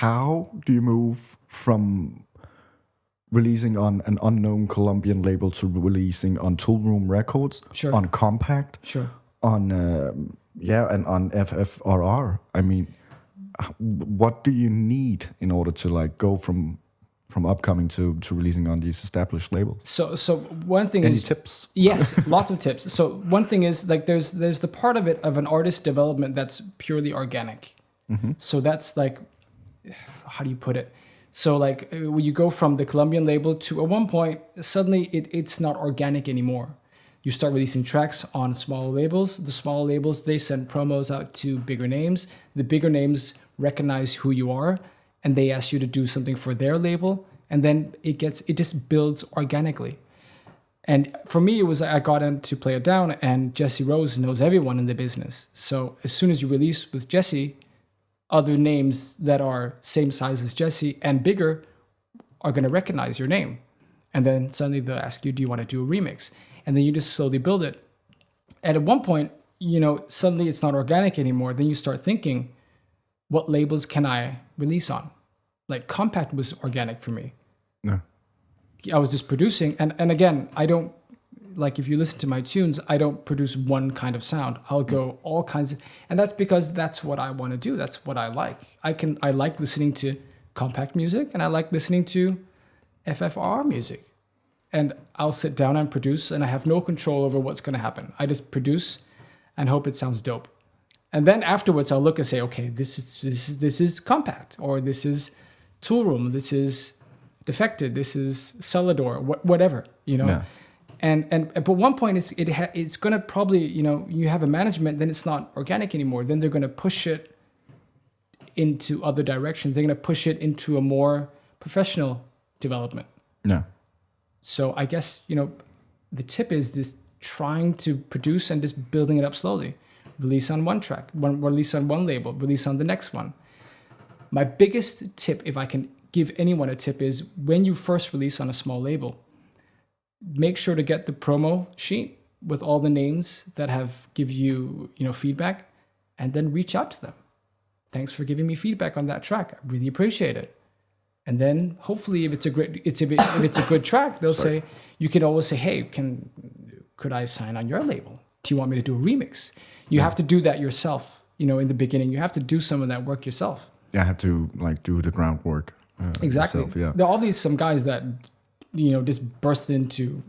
how do you move from releasing on an unknown Colombian label to releasing on Toolroom Records, Sure. on Kompakt, Sure. on and on FFRR? I mean, what do you need in order to like go from upcoming to releasing on these established labels? So one thing Any is tips? Yes, lots of tips. So one thing is like there's the part of it of an artist development that's purely organic. So that's like, how do you put it? So like when you go from the Colombian label to at one point suddenly it's not organic anymore. You start releasing tracks on smaller labels. The smaller labels, they send promos out to bigger names. The bigger names recognize who you are and they ask you to do something for their label. And then it just builds organically. And for me, it was I got in to Play It Down, and Jesse Rose knows everyone in the business. So as soon as you release with Jesse, other names that are same size as Jesse and bigger are going to recognize your name. And then suddenly they'll ask you, do you want to do a remix? And then you just slowly build it. And at one point, suddenly it's not organic anymore. Then you start thinking, what labels can I release on? Like Kompakt was organic for me. No. I was just producing. And again, I don't, like if you listen to my tunes, I don't produce one kind of sound. I'll go all kinds of, and that's because that's what I want to do. That's what I like. I like listening to Kompakt music and I like listening to FFRR music. And I'll sit down and produce and I have no control over what's going to happen. I just produce and hope it sounds dope. And then afterwards I'll look and say, okay, this is Kompakt, or this is Toolroom, this is Defected, this is Celador, whatever, Yeah. And but one point it's going to probably, you have a management, then it's not organic anymore. Then they're going to push it into other directions. They're going to push it into a more professional development. Yeah. So I guess, the tip is this trying to produce and just building it up slowly. Release on one track, release on one label, release on the next one. My biggest tip, if I can give anyone a tip, is when you first release on a small label, make sure to get the promo sheet with all the names that have give you, feedback, and then reach out to them. Thanks for giving me feedback on that track. I really appreciate it. And then hopefully if it's a good track, they'll say, you can always say, hey, could I sign on your label? Do you want me to do a remix? You have to do that yourself, in the beginning. You have to do some of that work yourself. I have to do the groundwork. Exactly. Yourself, yeah. There are all these some guys that, just burst into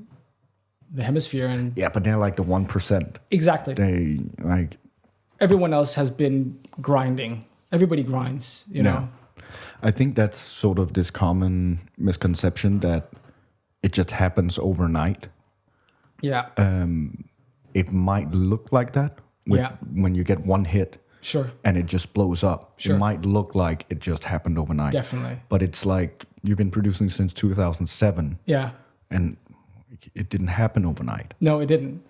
the hemisphere and Yeah, but they're like the 1%. exactly. They like Everyone else has been grinding. Everybody grinds, you know. I think that's sort of this common misconception that it just happens overnight. Yeah. It might look like that when you get one hit Sure. and it just blows up. Sure. It might look like it just happened overnight. Definitely. But it's like you've been producing since 2007 Yeah. and it didn't happen overnight. No, it didn't.